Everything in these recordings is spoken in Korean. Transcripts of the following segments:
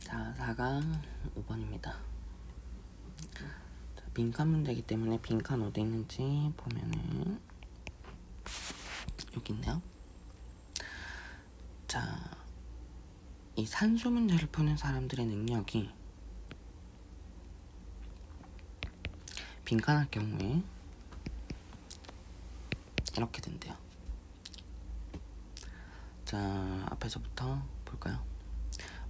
자, 4강 5번입니다. 자, 빈칸 문제이기 때문에 빈칸 어디 있는지 보면은 여기 있네요. 자, 이 산수 문제를 푸는 사람들의 능력이 빈칸 할 경우에 이렇게 된대요. 자, 앞에서부터 볼까요?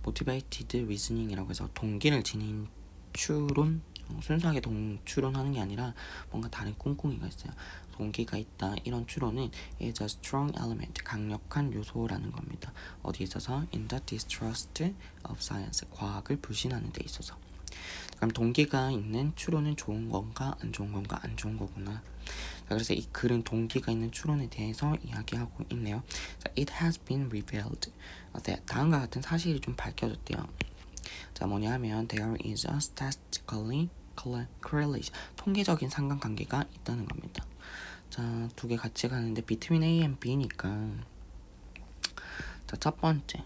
motivated reasoning이라고 해서 동기를 지닌 추론, 순수하게 추론하는 게 아니라 뭔가 다른 꿍꿍이가 있어요. 동기가 있다. 이런 추론은 is a strong element, 강력한 요소라는 겁니다. 어디에 있어서? in the distrust of science, 과학을 불신하는 데 있어서. 그럼 동기가 있는 추론은 좋은 건가 안 좋은 건가? 안 좋은 거구나. 자, 그래서 이 글은 동기가 있는 추론에 대해서 이야기하고 있네요. 자, it has been revealed that 다음과 같은 사실이 좀 밝혀졌대요. 자, 뭐냐 하면 there is a statistically correlation, 통계적인 상관관계가 있다는 겁니다. 자, 두 개 같이 가는데 between A and B니까 자, 첫 번째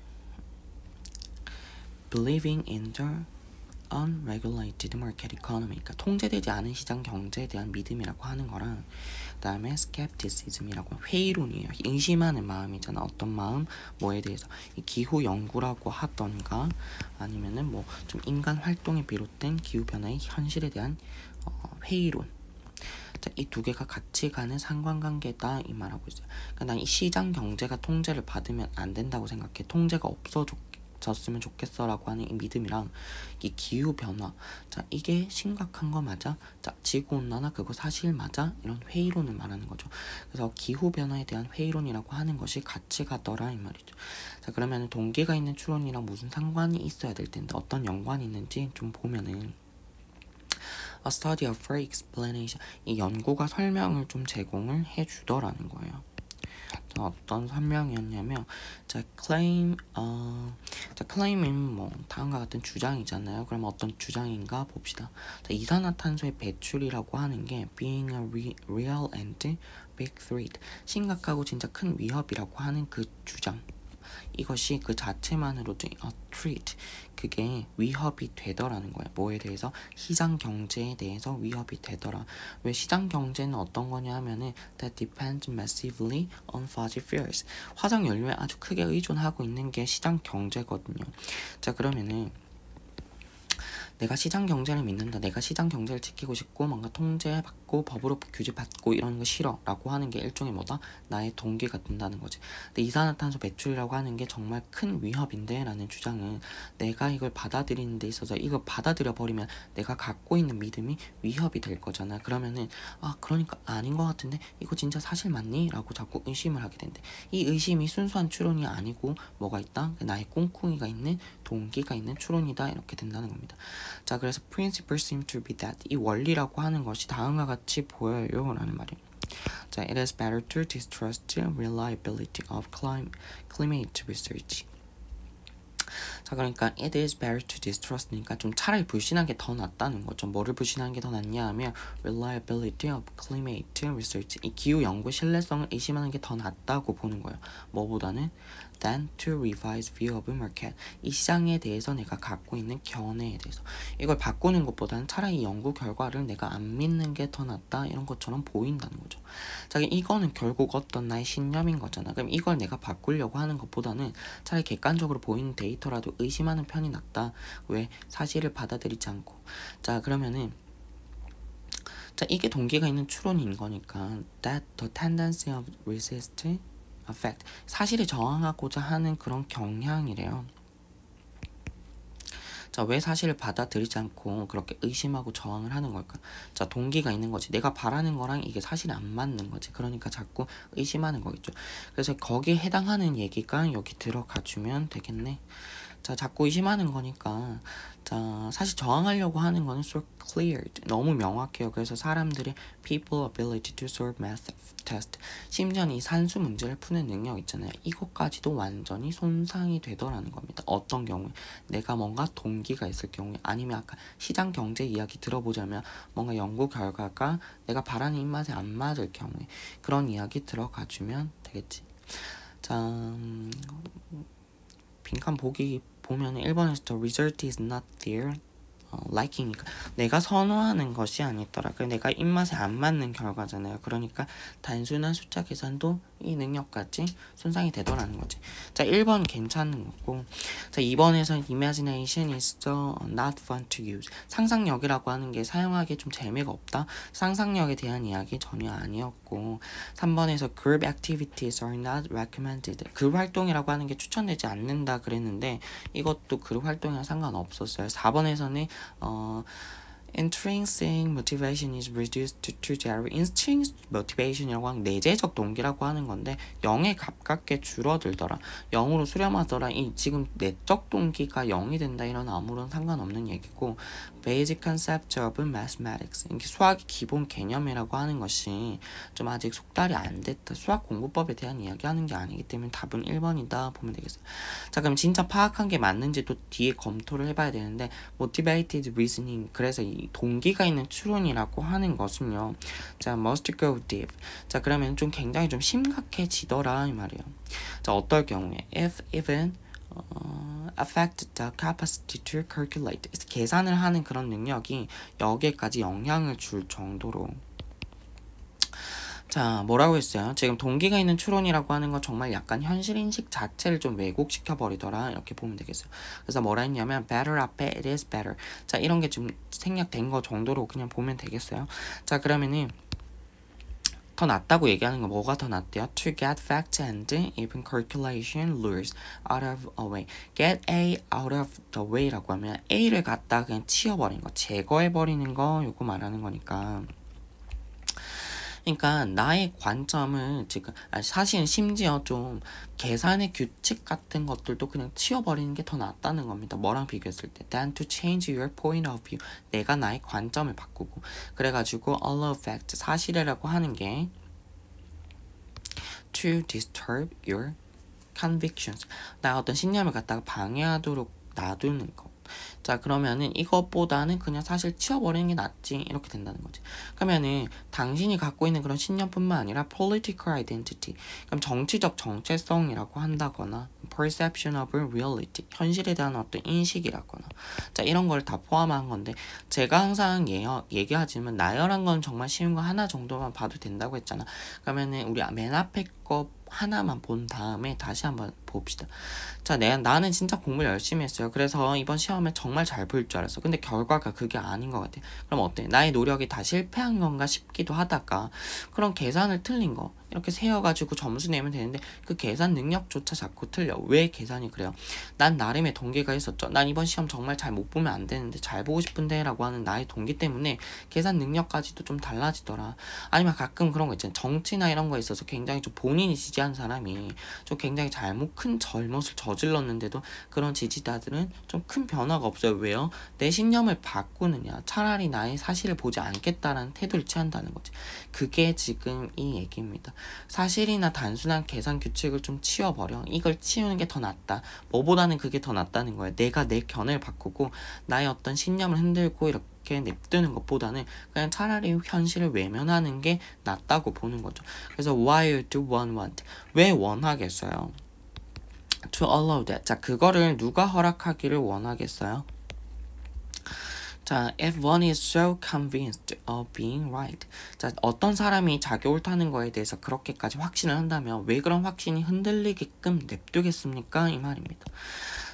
believing in the unregulated market economy, 그러니까 통제되지 않은 시장 경제에 대한 믿음이라고 하는 거랑 그 다음에 skepticism이라고 회의론이에요. 의심하는 마음이잖아. 어떤 마음? 뭐에 대해서? 이 기후 연구라고 하던가 아니면은 뭐 좀 인간 활동에 비롯된 기후 변화의 현실에 대한 회의론. 자, 이 두 개가 같이 가는 상관관계다 이 말하고 있어요. 그러니까 난 이 시장 경제가 통제를 받으면 안 된다고 생각해. 통제가 없어졌으면 좋겠어라고 하는 이 믿음이랑 이 기후 변화, 자, 이게 심각한 거 맞아? 자, 지구 온난화 그거 사실 맞아? 이런 회의론을 말하는 거죠. 그래서 기후 변화에 대한 회의론이라고 하는 것이 같이 가더라 이 말이죠. 자, 그러면 동기가 있는 추론이랑 무슨 상관이 있어야 될 텐데 어떤 연관이 있는지 좀 보면은 a study of free explanation, 이 연구가 설명을 좀 제공을 해주더라는 거예요. 자, 어떤 설명이었냐면 자, claim은 뭐 다음과 같은 주장이잖아요. 그럼 어떤 주장인가 봅시다. 자, 이산화탄소의 배출이라고 하는 게 being a real and big threat, 심각하고 진짜 큰 위협이라고 하는 그 주장, 이것이 그 자체만으로도 a threat, 그게 위협이 되더라는 거예요. 뭐에 대해서? 시장 경제에 대해서 위협이 되더라. 왜 시장 경제는 어떤 거냐 하면은 that depends massively on fossil fuels, 화석 연료에 아주 크게 의존하고 있는 게 시장 경제거든요. 자, 그러면은 내가 시장 경제를 믿는다. 내가 시장 경제를 지키고 싶고 뭔가 통제받고 법으로 규제받고 이런 거 싫어 라고 하는 게 일종의 뭐다? 나의 동기가 된다는 거지. 근데 이산화탄소 배출이라고 하는 게 정말 큰 위협인데 라는 주장은 내가 이걸 받아들이는 데 있어서 이걸 받아들여 버리면 내가 갖고 있는 믿음이 위협이 될 거잖아. 그러면은 그러니까 아닌 것 같은데 이거 진짜 사실 맞니? 라고 자꾸 의심을 하게 된대. 이 의심이 순수한 추론이 아니고 뭐가 있다? 나의 꿍꿍이가 있는 동기가 있는 추론이다 이렇게 된다는 겁니다. 자, 그래서 principles seem to be that, 이 원리라고 하는 것이 다음과 같이 보여요 라는 말이에요. 자, it is better to distrust reliability of climate research. 자, 그러니까 it is better to distrust니까 좀 차라리 불신하는 게 더 낫다는 거죠. 뭐를 불신하는 게 더 낫냐 하면 reliability of climate research, 이 기후 연구 신뢰성을 의심하는 게 더 낫다고 보는 거예요. 뭐보다는 than to revise view of market, 이 시장에 대해서 내가 갖고 있는 견해에 대해서 이걸 바꾸는 것보다는 차라리 연구 결과를 내가 안 믿는 게 더 낫다 이런 것처럼 보인다는 거죠. 자, 이거는 결국 어떤 나의 신념인 거잖아. 그럼 이걸 내가 바꾸려고 하는 것보다는 차라리 객관적으로 보이는 데이터라도 의심하는 편이 낫다. 왜? 사실을 받아들이지 않고. 자, 그러면은 자, 이게 동기가 있는 추론인 거니까 that the tendency of resist affect, 사실에 저항하고자 하는 그런 경향이래요. 자, 왜 사실을 받아들이지 않고 그렇게 의심하고 저항을 하는 걸까? 자, 동기가 있는 거지. 내가 바라는 거랑 이게 사실이 안 맞는 거지. 그러니까 자꾸 의심하는 거겠죠. 그래서 거기에 해당하는 얘기가 여기 들어가 주면 되겠네. 자, 자꾸 의심하는 거니까 자, 사실 저항하려고 하는 거는 so cleared, 너무 명확해요. 그래서 사람들의 people ability to solve math test, 심지어 이 산수 문제를 푸는 능력 있잖아요. 이것까지도 완전히 손상이 되더라는 겁니다. 어떤 경우에? 내가 뭔가 동기가 있을 경우에, 아니면 아까 시장 경제 이야기 들어보자면 뭔가 연구 결과가 내가 바라는 입맛에 안 맞을 경우에 그런 이야기 들어가주면 되겠지. 자, 빈칸 보기 보면은 1번에서 the result is not there. liking이니까 내가 선호하는 것이 아니더라. 그래 내가 입맛에 안 맞는 결과잖아요. 그러니까 단순한 숫자 계산도 이 능력까지 손상이 되더라는 거지. 자, 1번 괜찮은 거고. 자, 2번에서는 imagination is so not fun to use. 상상력이라고 하는 게 사용하기에 좀 재미가 없다. 상상력에 대한 이야기 전혀 아니었고. 3번에서 group activities are not recommended. 그룹 활동이라고 하는 게 추천되지 않는다 그랬는데 이것도 그룹 활동이랑 상관없었어요. 4번에서는 intrinsic motivation is reduced to zero. intrinsic motivation이라고 하는 내재적 동기라고 하는 건데 0에 가깝게 줄어들더라. 0으로 수렴하더라. 이 지금 내적 동기가 0이 된다 이런 아무런 상관없는 얘기고 basic concept of mathematics. 이게 수학의 기본 개념이라고 하는 것이 좀 아직 속달이 안 됐다. 수학 공부법에 대한 이야기하는 게 아니기 때문에 답은 1번이다 보면 되겠어요. 자, 그럼 진짜 파악한 게 맞는지도 뒤에 검토를 해봐야 되는데 motivated reasoning. 그래서 이 동기가 있는 추론이라고 하는 것은요. 자, must go deep. 자, 그러면 좀 굉장히 좀 심각해지더라 이 말이에요. 자, 어떨 경우에 if even affect the capacity to calculate. 계산을 하는 그런 능력이 여기에까지 영향을 줄 정도로. 자, 뭐라고 했어요? 지금 동기가 있는 추론이라고 하는 건 정말 약간 현실인식 자체를 좀 왜곡시켜 버리더라 이렇게 보면 되겠어요. 그래서 뭐라 했냐면 better 앞에 it is better. 자, 이런 게 좀 생략된 거 정도로 그냥 보면 되겠어요. 자, 그러면은 더 낫다고 얘기하는 거 뭐가 더 낫대요? To get fact and even calculation rules out of a way. Get A out of the way라고 하면 A를 갖다 그냥 치워버린 거, 제거해버리는 거 요거 말하는 거니까. 그러니까 나의 관점을 지금 사실은 심지어 좀 계산의 규칙 같은 것들도 그냥 치워버리는 게 더 낫다는 겁니다. 뭐랑 비교했을 때 than to change your point of view. 내가 나의 관점을 바꾸고 그래가지고 allow fact 사실이라고 하는 게 to disturb your convictions. 나 어떤 신념을 갖다가 방해하도록 놔두는 거. 자, 그러면은 이것보다는 그냥 사실 치워버리는 게 낫지 이렇게 된다는 거지. 그러면은 당신이 갖고 있는 그런 신념뿐만 아니라 political identity, 그럼 정치적 정체성이라고 한다거나 perception of reality, 현실에 대한 어떤 인식이라거나 자, 이런 걸 다 포함한 건데 제가 항상 얘기하지만 나열한 건 정말 쉬운 거 하나 정도만 봐도 된다고 했잖아. 그러면은 우리 맨 앞에 거 하나만 본 다음에 다시 한번 봅시다. 자, 나는 진짜 공부를 열심히 했어요. 그래서 이번 시험에 정말 잘 볼 줄 알았어. 근데 결과가 그게 아닌 것 같아. 그럼 어때? 나의 노력이 다 실패한 건가 싶기도 하다가 그런 계산을 틀린 거 이렇게 세어가지고 점수 내면 되는데 그 계산 능력조차 자꾸 틀려. 왜 계산이 그래요? 난 나름의 동기가 있었죠. 난 이번 시험 정말 잘 못 보면 안 되는데 잘 보고 싶은데 라고 하는 나의 동기 때문에 계산 능력까지도 좀 달라지더라. 아니면 가끔 그런 거 있잖아요. 정치나 이런 거에 있어서 굉장히 좀 본인이 지지한 사람이 좀 굉장히 큰 잘못을 저질렀는데도 그런 지지자들은 좀 큰 변화가 없어요. 왜요? 내 신념을 바꾸느냐, 차라리 나의 사실을 보지 않겠다라는 태도를 취한다는 거지. 그게 지금 이 얘기입니다. 사실이나 단순한 계산 규칙을 좀 치워버려. 이걸 치우는 게 더 낫다. 뭐보다는 그게 더 낫다는 거예요. 내가 내 견해를 바꾸고 나의 어떤 신념을 흔들고 이렇게 냅두는 것보다는 그냥 차라리 현실을 외면하는 게 낫다고 보는 거죠. 그래서 why do one want? 왜 원하겠어요? To allow that. 자, 그거를 누가 허락하기를 원하겠어요? 자, if one is so convinced of being right. 자, 어떤 사람이 자기 옳다는 거에 대해서 그렇게까지 확신을 한다면 왜 그런 확신이 흔들리게끔 냅두겠습니까? 이 말입니다.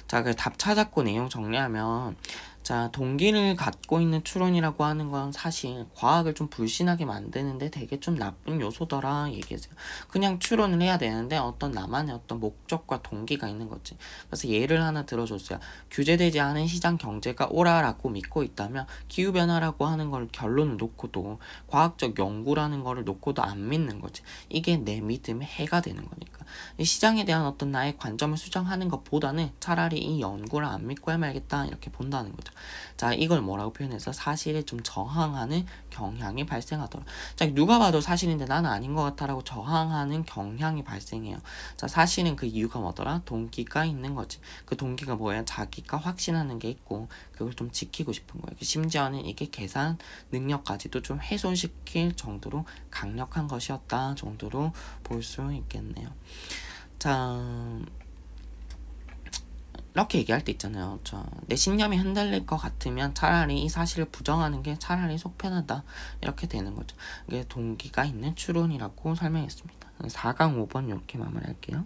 자, 그 답 찾았고 내용 정리하면 자, 동기를 갖고 있는 추론이라고 하는 건 사실 과학을 좀 불신하게 만드는데 되게 좀 나쁜 요소더라 얘기했어요. 그냥 추론을 해야 되는데 어떤 나만의 어떤 목적과 동기가 있는 거지. 그래서 예를 하나 들어줬어요. 규제되지 않은 시장 경제가 오라라고 믿고 있다면 기후변화라고 하는 걸 결론을 놓고도 과학적 연구라는 거를 놓고도 안 믿는 거지. 이게 내 믿음에 해가 되는 거니까. 이 시장에 대한 어떤 나의 관점을 수정하는 것보다는 차라리 이 연구를 안 믿고 해말겠다 이렇게 본다는 거죠. 자, 이걸 뭐라고 표현해서 사실에 좀 저항하는 경향이 발생하더라. 자, 누가 봐도 사실인데 나는 아닌 것 같아라고 저항하는 경향이 발생해요. 자, 사실은 그 이유가 뭐더라? 동기가 있는 거지. 그 동기가 뭐야? 자기가 확신하는 게 있고 그걸 좀 지키고 싶은 거예요. 심지어는 이게 계산 능력까지도 좀 훼손시킬 정도로 강력한 것이었다 정도로 볼 수 있겠네요. 자, 이렇게 얘기할 때 있잖아요. 내 신념이 흔들릴 것 같으면 차라리 이 사실을 부정하는 게 차라리 속 편하다. 이렇게 되는 거죠. 이게 동기가 있는 추론이라고 설명했습니다. 4강 5번 이렇게 마무리할게요.